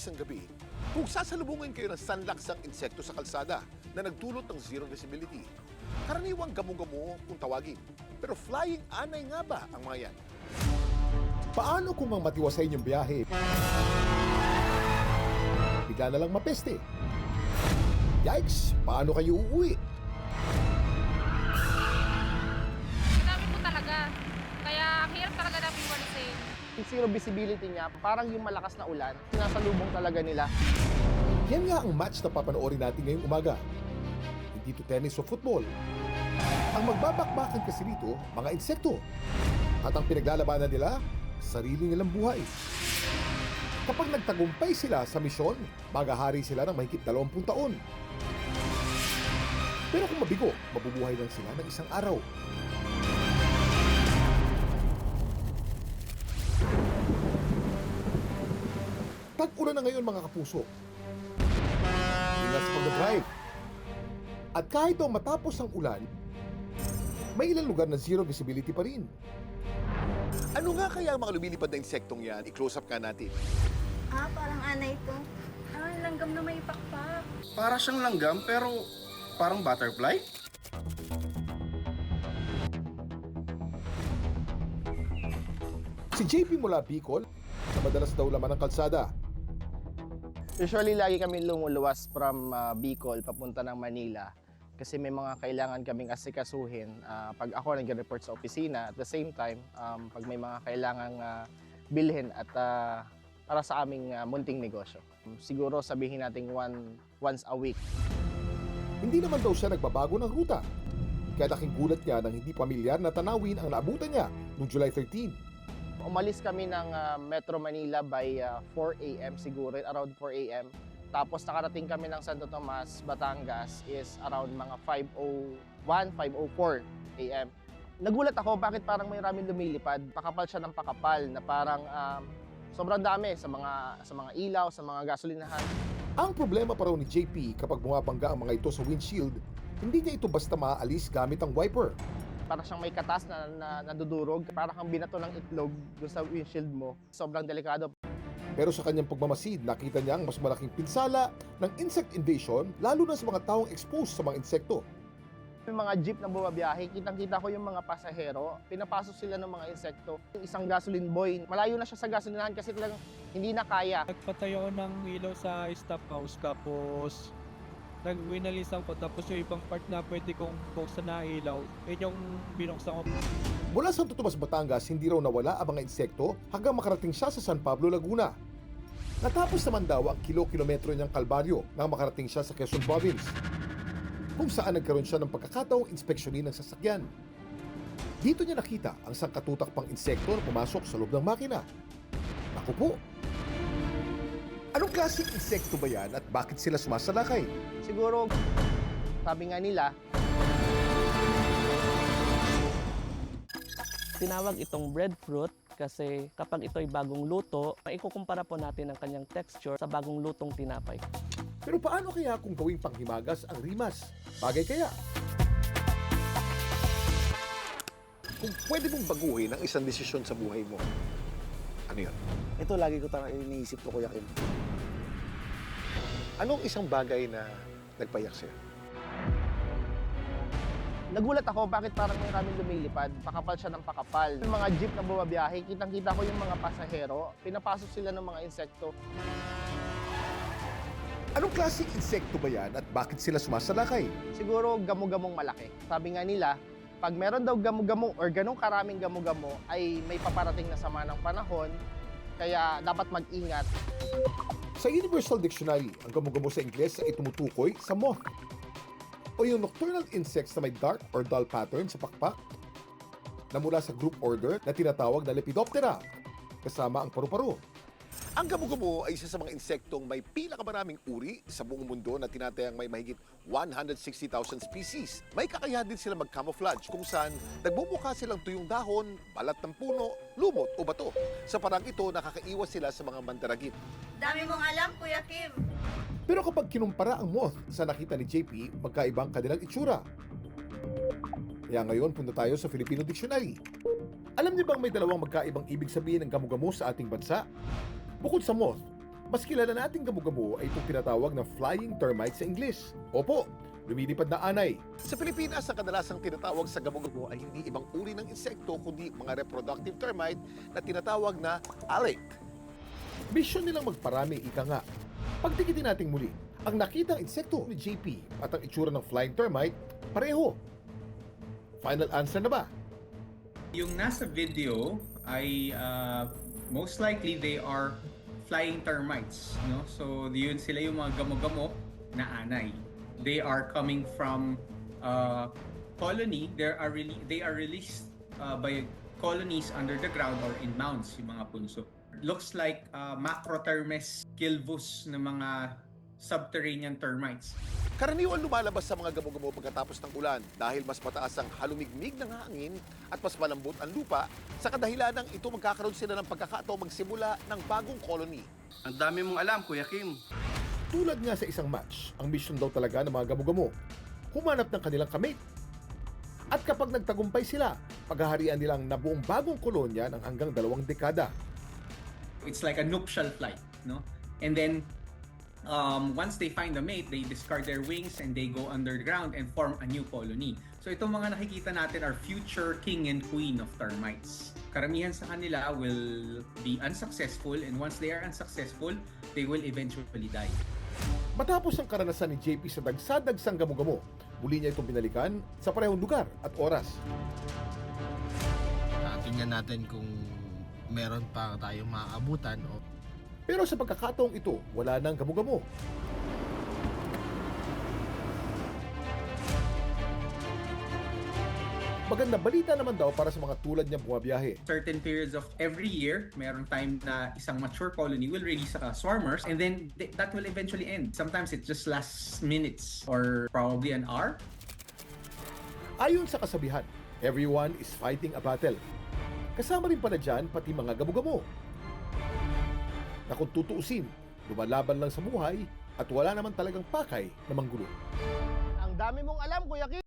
isang gabi, kung sasalubungin kayo ng sanlaksang insekto sa kalsada na nagdulot ng zero visibility, karaniwang gamo-gamo kung tawagin. Pero flying anay nga ba ang mga yan? Paano kung ang matiwasay niyong biyahe? Bigla na lang mapeste. Yikes! Paano kayo uuwi? Dami po talaga. Kaya ang hirap talaga namin walisin. Yung zero visibility niya, parang yung malakas na ulan, sinasalubong talaga nila. Yan nga ang match na papanoorin natin ngayong umaga. Hindi to tennis o football. Ang magbabakbakan kasi rito, mga insekto. At ang pinaglalabanan nila, sarili nilang buhay. Kapag nagtagumpay sila sa misyon, maghahari sila ng mahigit 20 taon. Pero kung mabigo, mabubuhay lang sila ng isang araw. Tag-ulan na ngayon mga kapuso. Ingat sa pag-drive. At kahit daw matapos ang ulan, may ilang lugar na zero visibility pa rin. Ano nga kaya ang mga lumilipad na insektong yan? I-close up ka natin. Parang anay ito. Langgam na may pakpak. Para siyang langgam pero parang butterfly. Si JP mula Bicol, na madalas daw laman ng kalsada. Usually, lagi kami lumuluwas from Bicol papunta ng Manila kasi may mga kailangan kaming asikasuhin. Pag ako nag-report sa opisina, at the same time, pag may mga kailangang bilhin at para sa aming munting negosyo. Siguro sabihin natin once a week. Hindi naman daw siya nagbabago ng ruta. Kaya laking gulat niya nang hindi pamilyar na tanawin ang naabutan niya noong July 13. Umalis kami ng Metro Manila by 4 a.m. siguro, around 4 a.m. Tapos nakarating kami ng Santo Tomas, Batangas is around mga 5:01, 5:04 a.m. Nagulat ako bakit parang may maraming lumilipad. Pakapal siya ng pakapal na parang sobrang dami sa mga ilaw, sa mga gasolinahan. Ang problema pa raw ni JP kapag bumabangga ang mga ito sa windshield, hindi niya ito basta maaalis gamit ang wiper. Para siyang may katas na nadudurog, para kang binato ng itlog doon sa windshield mo. Sobrang delikado. Pero sa kanyang pagmamasid, nakita niya ang mas malaking pinsala ng insect invasion, lalo na sa mga taong exposed sa mga insekto. Yung mga jeep na bumabiyahe, kitang-kita ko yung mga pasahero, pinapasok sila ng mga insekto. Yung isang gasoline boy, malayo na siya sa gasolinahan kasi talagang hindi na kaya. Nagpatayo ng ilaw sa stop house tapos nag-winalisan ko tapos yung ibang part na pwede kong buksan na ilaw, yun yung binuksan ko. Mula sa Santo Tomas, Batangas, hindi raw nawala ang mga insekto hanggang makarating siya sa San Pablo, Laguna. Natapos naman daw ang kilo-kilometro niyang kalbaryo nang makarating siya sa Quezon Province, kung saan nagkaroon siya ng pagkakataong inspeksyonin ng sasakyan. Dito niya nakita ang sangkatutak pang insekto na pumasok sa loob ng makina. Naku po! Anong klaseng insekto ba yan at bakit sila sumasalakay? Siguro, sabi nga nila, tinawag itong breadfruit kasi kapag ito'y bagong luto, maikukumpara po natin ang kanyang texture sa bagong lutong tinapay. Pero paano kaya kung gawing panghimagas ang rimas? Bagay kaya? Kung pwede mong baguhin ang isang desisyon sa buhay mo, ano yun? Ito lagi ko talaga iniisip ko, Kuya Kim. Anong isang bagay na nagpayak sa'yo? nagulat ako bakit parang may maraming lumilipad. Pakapal siya ng pakapal. Yung mga jeep na bumabiyahe, kitang-kita ko yung mga pasahero, pinapasok sila ng mga insekto. Anong klaseng insekto ba yan at bakit sila sumasalakay? Siguro gamo-gamong malaki. Sabi nga nila, pag meron daw gamo-gamo or ganong karaming gamo-gamo ay may paparating na sama ng panahon, kaya dapat mag-ingat. Sa Universal Dictionary, ang gamo-gamo sa Ingles ay tumutukoy sa moth o yung nocturnal insects na may dark or dull pattern sa pakpak na mula sa group order na tinatawag na Lepidoptera, kasama ang paru-paro. Ang gamo-gamo ay isa sa mga insektong may pinakamaraming uri sa buong mundo na tinatayang may mahigit 160,000 species. May kakayahan din sila mag-camouflage kung saan nagbumuka silang tuyong dahon, balat ng puno, lumot o bato. Sa parang ito, nakakaiwas sila sa mga mandaragit. Dami mong alam, Kuya Kim. Pero kapag kinumpara ang moth sa nakita ni JP, magkaibang kanilang itsura. Kaya ngayon, punta tayo sa Filipino Dictionary. Alam niyo bang may dalawang magkaibang ibig sabihin ng gamo-gamo sa ating bansa? Bukod sa moth, Mas kilala nating gamo-gamo ay itong tinatawag na flying termite sa Ingles. Opo, lumilipad na anay. Sa Pilipinas, ang kadalasang tinatawag sa gamo-gamo ay hindi ibang uri ng insekto kundi mga reproductive termite na tinatawag na alate. Misyon nilang magparami, ika nga. Pagtikitin nating muli, ang nakitang insekto ni JP at ang itsura ng flying termite, pareho. Final answer na ba? Yung nasa video ay most likely they are flying termites, no? So yun sila yung mga gamo-gamo na anay. They are coming from colony. They are released by colonies under the ground or in mounds, yung mga punso. Looks like Macrothermes gilvus na mga subterranean termites. Karaniwan lumalabas sa mga gamo-gamo pagkatapos ng ulan dahil mas mataas ang halumigmig ng hangin at mas malambot ang lupa sa kadahilanang ito magkakaroon sila ng pagkakataong magsimula ng bagong colony. Ang dami mong alam, Kuya Kim. Tulad nga sa isang match, ang mission daw talaga ng mga gamo-gamo, humanap ng kanilang kamate. At kapag nagtagumpay sila, paghaharian nilang nabuong bagong kolonya ng hanggang 2 dekada. It's like a nuptial flight, no? And then once they find a mate, they discard their wings and they go underground and form a new colony. So itong mga nakikita natin are future king and queen of termites. Karamihan sa kanila will be unsuccessful, and once they are unsuccessful, they will eventually die. Matapos ang karanasan ni JP sa dagsadagsang gamo-gamo, muli niya itong binalikan sa parehong lugar at oras. Tingnan natin kung meron pa tayong maaabutan o Pero sa pagkakataong ito, wala nang gamo-gamo. Maganda balita naman daw para sa mga tulad niyang bumabiyahe. Certain periods of every year, meron time na isang mature colony will release swarmers, and then that will eventually end. Sometimes it just lasts minutes or probably an hour. Ayon sa kasabihan, everyone is fighting a battle. Kasama rin pala dyan pati mga gamo-gamo. Na kung tutuusin, lumalaban lang sa buhay at wala naman talagang pakay na manggulo. Ang dami mong alam, Kuya Kim!